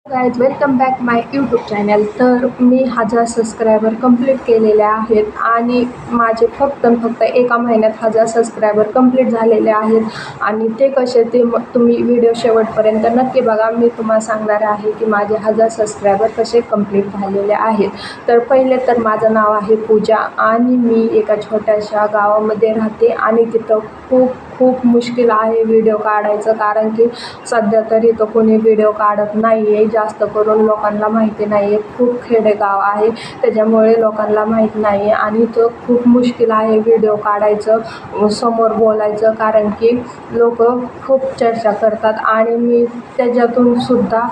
Guys welcome back माय YouTube channel. तर मी 1000 subscriber complete केलेले आहेत आणि माझे फक्त एका महिन्यात 1000 सबस्क्रायबर कंप्लीट झालेले आहेत आणि ते कसे ते तुम्ही व्हिडिओ शेवटपर्यंत नक्की बघा. मी तुम्हाला सांगणार आहे की माझे 1000 सबस्क्रायबर कसे कंप्लीट झालेले आहेत. तर पहिले तर माझं नाव आहे पूजा आणि मी एका छोट्याशा गावामध्ये राहते आणि तिथं खूप मुश्किल आहे व्हिडिओ काढायचं, कारण की सध्या तरी तो कोणी व्हिडिओ काढत नाही आहे. जास्त करून लोकांना माहिती नाही आहे. खूप खेडेगाव आहे त्याच्यामुळे लोकांना माहीत नाही आहे आणि तो खूप मुश्किल आहे व्हिडिओ काढायचं, समोर बोलायचं, कारण की लोक खूप चर्चा करतात आणि मी त्याच्यातून सुद्धा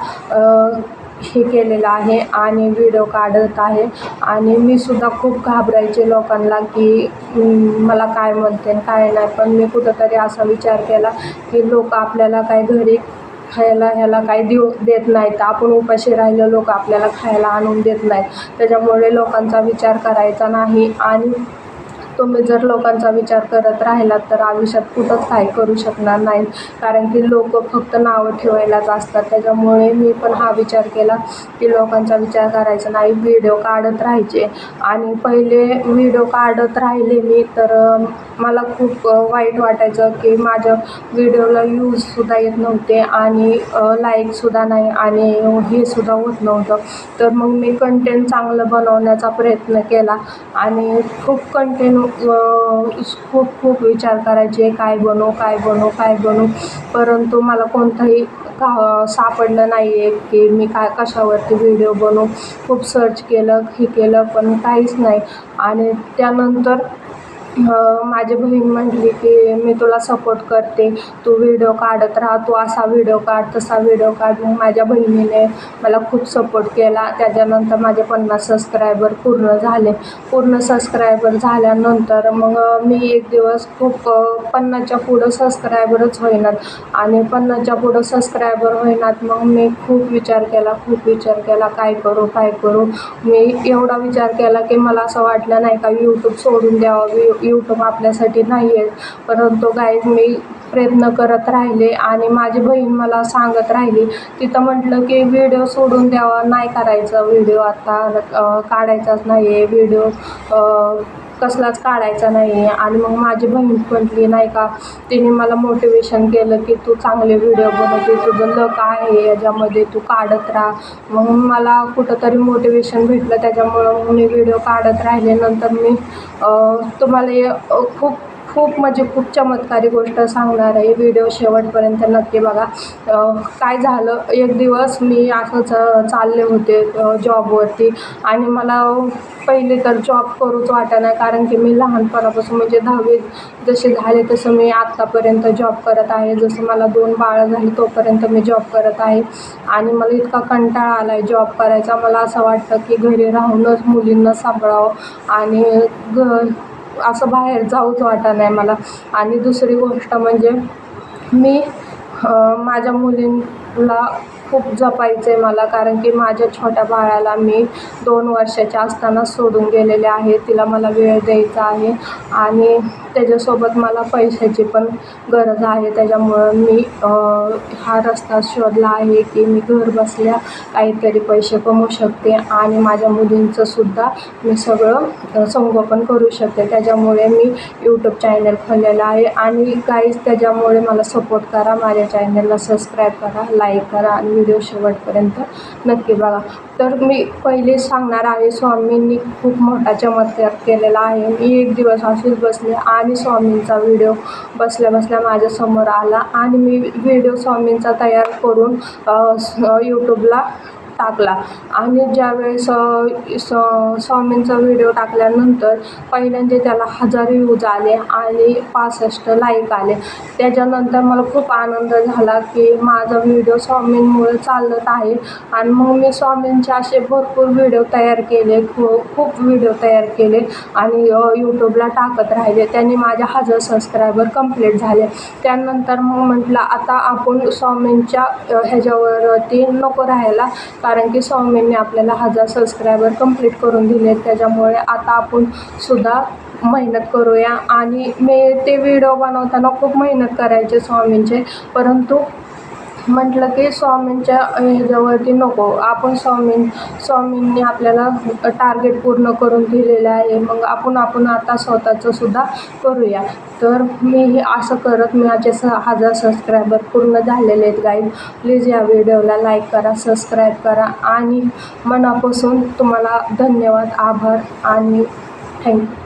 हे केलेलं आहे आणि व्हिडिओ काढत आहे. आणि मी सुद्धा खूप घाबरायचे लोकांना की मला काय म्हणते काय नाही, पण मी कुठंतरी असा विचार केला की लोक आपल्याला काय घरी ह्याला काही देत नाहीत, आपण उपाशी राहिलं लोक आपल्याला खायला आणून देत नाहीत. त्याच्यामुळे लोकांचा विचार करायचा नाही आणि तुम्ही जर लोकांचा विचार करत राहिलात तर आयुष्यात कुठंच काही करू शकणार नाही, कारण की लोक फक्त नावं ठेवायलाच असतात. त्याच्यामुळे मी पण हा विचार केला की लोकांचा विचार करायचा नाही, व्हिडिओ काढत राहायचे. आणि पहिले व्हिडिओ काढत राहिले मी तर मला खूप वाईट वाटायचं की माझ्या व्हिडिओला व्ह्यूजसुद्धा येत नव्हते आणि लाईकसुद्धा नाही आणि हे सुद्धा होत नव्हतं. तर मग मी कंटेंट चांगलं बनवण्याचा प्रयत्न केला आणि खूप खूप विचार करायचे काय बनवू, परंतु मला कोणतंही सापडलं नाही आहे की मी कशावरती व्हिडिओ बनवू. खूप सर्च केलं पण काहीच नाही. आणि त्यानंतर माझी बहीण म्हटली की मी तुला सपोर्ट करते, तू व्हिडिओ काढत राहा, तू असा व्हिडिओ काढ तसा व्हिडिओ काढ. मग माझ्या बहिणीने मला खूप सपोर्ट केला. त्याच्यानंतर माझे 50 सबस्क्रायबर पूर्ण सबस्क्रायबर झाल्यानंतर मग मी एक दिवस खूप 50च्या पुढं सबस्क्रायबरच होईनात आणि 50च्या पुढं सबस्क्रायबर होईनात. मग मी खूप विचार केला काय करू. मी एवढा विचार केला की मला असं वाटलं नाही का यूट्यूब सोडून द्यावं, यूट्यूब आपल्यासाठी नाही आहे. परंतु गाईज मी प्रयत्न करत राहिले आणि माझी बहीण मला सांगत राहिली. तिथं म्हटलं की व्हिडिओ सोडून द्यावा, नाही करायचं व्हिडिओ, आता काढायचाच नाही आहे व्हिडिओ, कसलाच काढायचा नाही आहे. आणि मग माझी बहीण म्हटली नाही का, तिने मला मोटिवेशन केलं की तू चांगले व्हिडिओ बनवते, तुझं लक आहे याच्यामध्ये, तू काढत राहा. मग मला कुठंतरी मोटिवेशन भेटलं, त्याच्यामुळं मग मी व्हिडिओ काढत राहिले. नंतर मी तुम्हाला खूप चमत्कारी गोष्ट सांगणार आहे, व्हिडिओ शेवटपर्यंत नक्की बघा. काय झालं, एक दिवस मी असंच चालले होते जॉबवरती आणि मला पहिले तर जॉब करूच वाटेना, कारण की मी लहानपणापासून म्हणजे 10वी जसे झाले तसं मी आत्तापर्यंत जॉब करत आहे. जसं मला 2 बाळं झाली तोपर्यंत मी जॉब करत आहे आणि मला इतका कंटाळा आला आहे जॉब करायचा. मला असं वाटतं की घरी राहूनच मुलींना सांभाळावं आणि असं बाहेर जाऊच वाटत नाही मला. आणि दुसरी गोष्ट म्हणजे मी माझ्या मुलींना खूप जपायचं आहे मला, कारण की माझ्या छोट्या बाळाला मी 2 वर्षाच्या असताना सोडून गेलेले आहे. तिला मला वेळ द्यायचा आहे आणि त्याच्यासोबत मला पैशाची पण गरज आहे. त्याच्यामुळं मी हा रस्ता शोधला आहे की मी घर बसल्या काहीतरी पैसे कमवू शकते आणि माझ्या मुलींचंसुद्धा मी सगळं संगोपन करू शकते. त्याच्यामुळे मी यूट्यूब चॅनल खोललेलं आहे आणि गाईज त्याच्यामुळे मला सपोर्ट करा, माझ्या चॅनलला सबस्क्राईब करा, लाईक करा आणि व्हिडिओ शेवटपर्यंत नक्की बघा. तर मी पहिले सांगणार आहे, स्वामींनी खूप मोठा चमत्कार केलेला आहे. मी एक दिवस अशीच बसले आणि स्वामींचा व्हिडिओ बसल्या माझ्यासमोर आला आणि मी व्हिडिओ स्वामींचा तयार करून यूट्यूबला टाकला. आणि ज्यावेळेस स्वामींचा व्हिडिओ टाकल्यानंतर पहिल्यांदा त्याला 1000 व्ह्यूज आले आणि 65 लाईक आले. त्याच्यानंतर मला खूप आनंद झाला की माझा व्हिडिओ स्वामींमुळे चालत आहे. आणि मग मी स्वामींचे असे भरपूर व्हिडिओ तयार केले, खूप व्हिडिओ तयार केले आणि यूट्यूबला टाकत राहिले. त्यांनी माझ्या 1000 सबस्क्रायबर कंप्लीट झाले. त्यानंतर मग म्हटलं आता आपण स्वामींच्या ह्याच्यावरती नको राहायला, कारण की स्वामींनी आपल्याला 1000 सबस्क्रायबर कंप्लीट करून दिले. त्याच्यामुळे आता आपण सुद्धा मेहनत करूया. आणि मी ते व्हिडिओ बनवताना खूप मेहनत करायचे स्वामींचे, परंतु म्हटलं की स्वामींच्या ह्याच्यावरती नको, आपण स्वामींनी आपल्याला टार्गेट पूर्ण करून दिलेलं आहे, मग आपण आता स्वतःचं सुद्धा करूया. तर मी हे असं करत माझे 6,000 सबस्क्रायबर पूर्ण झालेले आहेत गाईज. प्लीज या व्हिडिओला लाईक करा, सबस्क्राईब करा आणि मनापासून तुम्हाला धन्यवाद, आभार आणि थँक्यू.